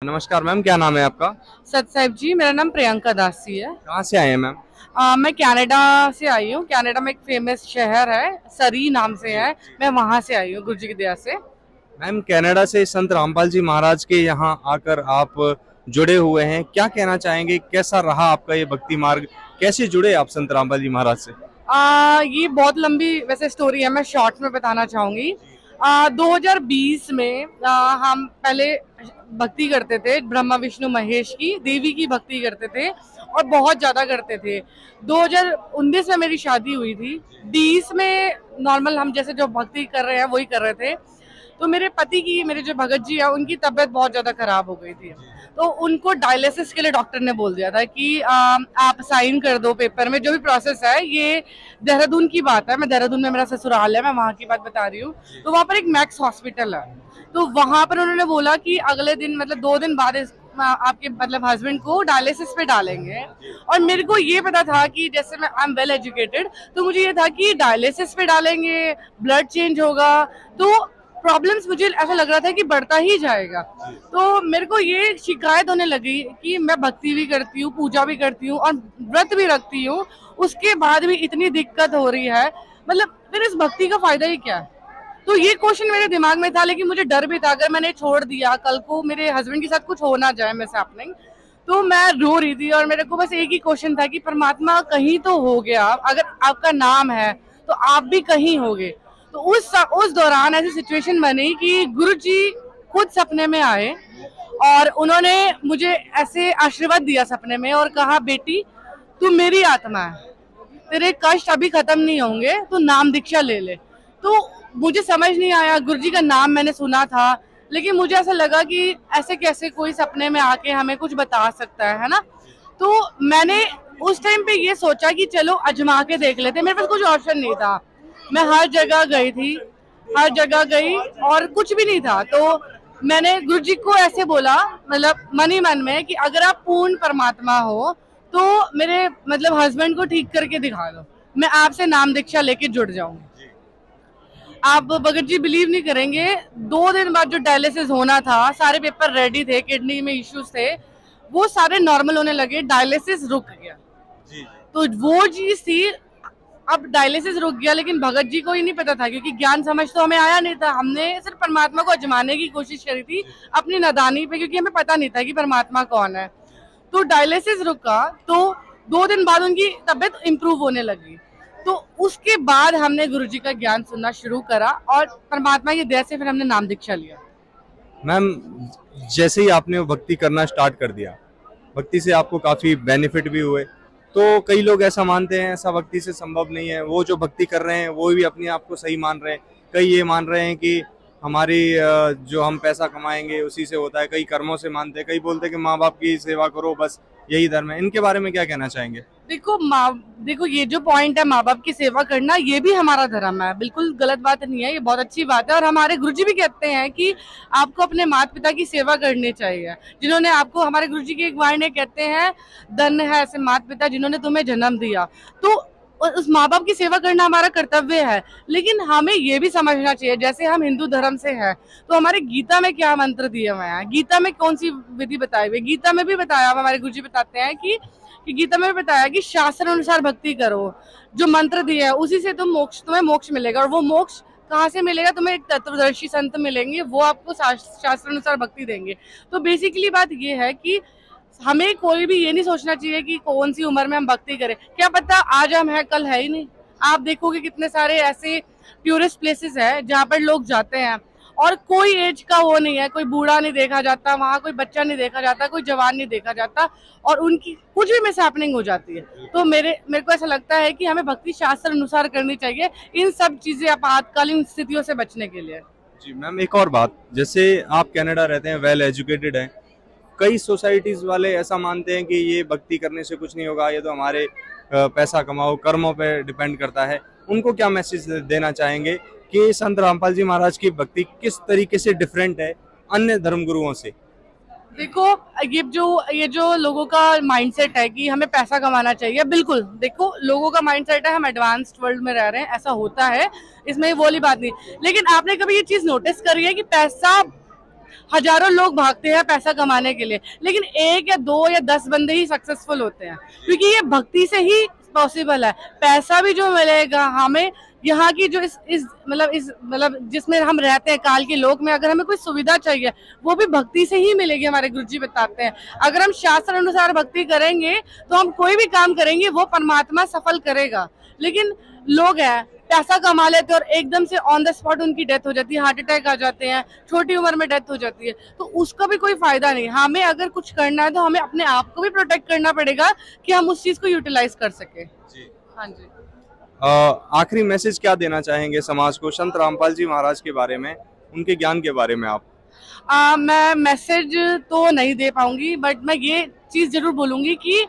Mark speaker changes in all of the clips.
Speaker 1: नमस्कार मैम, क्या नाम है आपका?
Speaker 2: सत साहिब जी, मेरा नाम प्रियंका दासी है।
Speaker 1: कहाँ से आए हैं मैम?
Speaker 2: मैं कनाडा से आई हूँ। कनाडा में एक फेमस शहर है, सरी नाम से है। मैं वहाँ से आई हूँ, गुरु जी की दया से।
Speaker 1: मैम, कनाडा से संत रामपाल जी महाराज के यहाँ आकर आप जुड़े हुए हैं, क्या कहना चाहेंगे? कैसा रहा आपका ये भक्ति मार्ग? कैसे जुड़े आप संत रामपाल जी महाराज से?
Speaker 2: ये बहुत लंबी वैसे स्टोरी है, मैं शॉर्ट में बताना चाहूंगी। 2020 में हम पहले भक्ति करते थे, ब्रह्मा विष्णु महेश की देवी की भक्ति करते थे और बहुत ज्यादा करते थे। 2019 में मेरी शादी हुई थी। 20 में नॉर्मल हम जैसे जो भक्ति कर रहे हैं वही कर रहे थे। तो मेरे पति की, मेरे जो भगत जी है, उनकी तबीयत बहुत ज्यादा खराब हो गई थी। तो उनको डायलिसिस के लिए डॉक्टर ने बोल दिया था कि आप साइन कर दो पेपर में, जो भी प्रोसेस है। ये देहरादून की बात है, मैं देहरादून में मेरा ससुराल है, मैं वहाँ की बात बता रही हूँ। तो वहाँ पर एक मैक्स हॉस्पिटल है, तो वहाँ पर उन्होंने बोला कि अगले दिन मतलब 2 दिन बाद आपके मतलब हस्बैंड को डायलिसिस पे डालेंगे। और मेरे को ये पता था कि जैसे मैं आई एम वेल एजुकेटेड, तो मुझे ये था कि डायलिसिस पे डालेंगे, ब्लड चेंज होगा, तो प्रॉब्लम्स मुझे ऐसा लग रहा था कि बढ़ता ही जाएगा। तो मेरे को ये शिकायत होने लगी कि मैं भक्ति भी करती हूँ, पूजा भी करती हूँ और व्रत भी रखती हूँ, उसके बाद भी इतनी दिक्कत हो रही है, मतलब फिर इस भक्ति का फायदा ही क्या है? तो ये क्वेश्चन मेरे दिमाग में था, लेकिन मुझे डर भी था अगर मैंने छोड़ दिया, कल को मेरे हस्बैंड के साथ कुछ हो ना जाए मिस हैपनिंग। तो मैं रो रही थी और मेरे को बस एक ही क्वेश्चन था कि परमात्मा कहीं तो हो गया, अगर आपका नाम है तो आप भी कहीं होगे। तो उस दौरान ऐसी सिचुएशन बनी कि गुरु जी खुद सपने में आए और उन्होंने मुझे ऐसे आशीर्वाद दिया सपने में और कहा, बेटी तू मेरी आत्मा है, तेरे कष्ट अभी खत्म नहीं होंगे, तू नाम दीक्षा ले ले। तो मुझे समझ नहीं आया, गुरुजी का नाम मैंने सुना था, लेकिन मुझे ऐसा लगा कि ऐसे कैसे कोई सपने में आके हमें कुछ बता सकता है ना। तो मैंने उस टाइम पे ये सोचा कि चलो अजमा के देख लेते, मेरे पास कुछ ऑप्शन नहीं था। मैं हर जगह गई थी, हर जगह गई और कुछ भी नहीं था। तो मैंने गुरुजी को ऐसे बोला, मतलब मन ही मन में, कि अगर आप पूर्ण परमात्मा हो तो मेरे मतलब हस्बैंड को ठीक करके दिखा दो, मैं आपसे नाम दीक्षा लेके जुड़ जाऊंगी। आप भगत जी बिलीव नहीं करेंगे, 2 दिन बाद जो डायलिसिस होना था, सारे पेपर रेडी थे, किडनी में इश्यूज थे, वो सारे नॉर्मल होने लगे, डायलिसिस रुक गया। तो वो चीज थी, अब डायलिसिस रुक गया, लेकिन भगत जी को ही नहीं पता था, क्योंकि ज्ञान समझ तो हमें आया नहीं था। हमने सिर्फ परमात्मा को अजमाने की कोशिश करी थी अपनी नादानी पे, क्योंकि हमें पता नहीं था कि परमात्मा कौन है। तो डायलिसिस रुका, तो 2 दिन बाद उनकी तबीयत इम्प्रूव होने लगी। तो उसके बाद हमने गुरुजी का ज्ञान सुनना शुरू करा और परमात्मा की दया से फिर हमने नाम दीक्षा लिया।
Speaker 1: मैम, जैसे ही आपने वो भक्ति करना स्टार्ट कर दिया, भक्ति से आपको काफी बेनिफिट भी हुए, तो कई लोग ऐसा मानते हैं ऐसा भक्ति से संभव नहीं है, वो जो भक्ति कर रहे हैं वो भी अपने आप को सही मान रहे हैं। कई ये मान रहे हैं कि हमारी जो हम पैसा कमाएंगे उसी से होता है, कई कर्मों से मानते हैं, कई बोलते हैं कि माँ बाप की सेवा करो, बस यही धर्म है। इनके बारे में क्या कहना चाहेंगे?
Speaker 2: देखो ये जो पॉइंट है, माँ बाप की सेवा करना, ये भी हमारा धर्म है, बिल्कुल गलत बात नहीं है, ये बहुत अच्छी बात है। और हमारे गुरुजी भी कहते हैं कि आपको अपने माता पिता की सेवा करनी चाहिए, जिन्होंने आपको, हमारे गुरुजी के एक वाणी कहते हैं, धन्य है ऐसे माता पिता जिन्होंने तुम्हें जन्म दिया। तो उस माँ बाप की सेवा करना हमारा कर्तव्य है, लेकिन हमें ये भी समझना चाहिए, जैसे हम हिंदू धर्म से हैं, तो हमारे गीता में क्या मंत्र दिए हुए हैं, गीता में कौन सी विधि बताई हुई, गीता में भी बताया, हमारे गुरुजी बताते हैं कि गीता में बताया कि शास्त्र अनुसार भक्ति करो, जो मंत्र दिया है उसी से तुम्हें मोक्ष मिलेगा। और वो मोक्ष कहाँ से मिलेगा? तुम्हें एक तत्वदर्शी संत मिलेंगे, वो आपको शास्त्र अनुसार भक्ति देंगे। तो बेसिकली बात ये है कि हमें कोई भी ये नहीं सोचना चाहिए कि कौन सी उम्र में हम भक्ति करें, क्या पता आज हम है कल है ही नहीं। आप देखोगे कितने सारे ऐसे टूरिस्ट प्लेसेस है जहाँ पर लोग जाते हैं और कोई एज का वो नहीं है, कोई बूढ़ा नहीं देखा जाता वहाँ, कोई बच्चा नहीं देखा जाता, कोई जवान नहीं देखा जाता, और उनकी कुछ भी मिस हैपनिंग हो जाती है। तो मेरे को ऐसा लगता है कि हमें भक्ति शास्त्र अनुसार करनी चाहिए, इन सब चीजें आपातकालीन स्थितियों से बचने के लिए।
Speaker 1: जी मैम, एक और बात, जैसे आप कनाडा रहते हैं, वेल एजुकेटेड हैं, कई सोसाइटीज वाले ऐसा मानते हैं कि ये भक्ति करने से कुछ नहीं होगा, ये तो हमारे पैसा कमाओ कर्मों पे डिपेंड करता है। उनको क्या मैसेज देना चाहेंगे कि संत रामपाल जी महाराज की भक्ति किस तरीके से डिफरेंट है अन्य धर्म गुरुओं से?
Speaker 2: देखो ये जो लोगों का माइंडसेट है कि हमें पैसा कमाना चाहिए, बिल्कुल देखो लोगों का माइंडसेट है, हम एडवांस्ड वर्ल्ड में रह रहे हैं, ऐसा होता है, इसमें वो वाली बात नहीं। लेकिन आपने कभी ये चीज नोटिस करी है कि पैसा हजारों लोग भागते हैं पैसा कमाने के लिए, लेकिन 1 या 2 या 10 बंदे ही सक्सेसफुल होते हैं, क्योंकि ये भक्ति से ही पॉसिबल है। पैसा भी जो मिलेगा हमें यहाँ की जो इस जिसमें हम रहते हैं काल के लोक में, अगर हमें कोई सुविधा चाहिए वो भी भक्ति से ही मिलेगी। हमारे गुरुजी बताते हैं अगर हम शास्त्र अनुसार भक्ति करेंगे तो हम कोई भी काम करेंगे वो परमात्मा सफल करेगा। लेकिन लोग हैं पैसा कमा लेते हैं और एकदम से ऑन द स्पॉट उनकी डेथ हो जाती है, हार्ट अटैक आ जाते हैं, छोटी उम्र में डेथ हो जाती है, तो उसका भी कोई फायदा नहीं। हमें अगर कुछ करना है तो हमें अपने आप को भी प्रोटेक्ट करना पड़ेगा कि हम उस चीज को यूटिलाइज कर सके जी। हाँ जी।
Speaker 1: आखिरी मैसेज क्या देना चाहेंगे समाज को संत रामपाल जी महाराज के बारे में, उनके ज्ञान के बारे में आप?
Speaker 2: मैं मैसेज तो नहीं दे पाऊंगी, बट मैं ये चीज जरूर बोलूंगी कि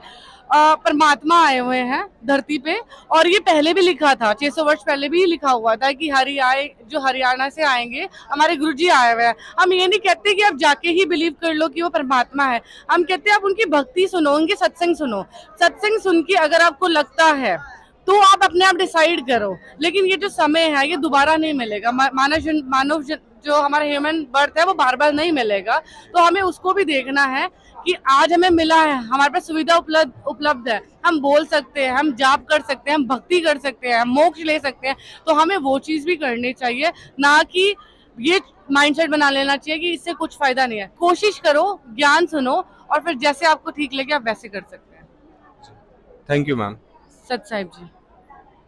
Speaker 2: परमात्मा आए हुए हैं धरती पे, और ये पहले भी लिखा था, 600 वर्ष पहले भी लिखा हुआ था कि जो हरियाणा से आएंगे हमारे गुरुजी आए हुए हैं। हम ये नहीं कहते कि आप जाके ही बिलीव कर लो कि वो परमात्मा है, हम कहते हैं आप उनकी भक्ति सुनो, उनके सत्संग सुनो। सत्संग सुन के अगर आपको लगता है तो आप अपने आप डिसाइड करो, लेकिन ये जो समय है ये दोबारा नहीं मिलेगा। मानव जो हमारा ह्यूमन बर्थ है वो बार बार नहीं मिलेगा, तो हमें उसको भी देखना है कि आज हमें मिला है, हमारे पास सुविधा उपलब्ध है, हम बोल सकते हैं, हम जाप कर सकते हैं, हम भक्ति कर सकते हैं, हम मोक्ष ले सकते हैं, तो हमें वो चीज भी करनी चाहिए, ना कि ये माइंडसेट बना लेना चाहिए कि इससे कुछ फायदा नहीं है। कोशिश करो, ज्ञान सुनो, और फिर जैसे आपको ठीक लगे आप वैसे कर सकते हैं।
Speaker 1: Thank you ma'am.
Speaker 2: सत साहिब जी।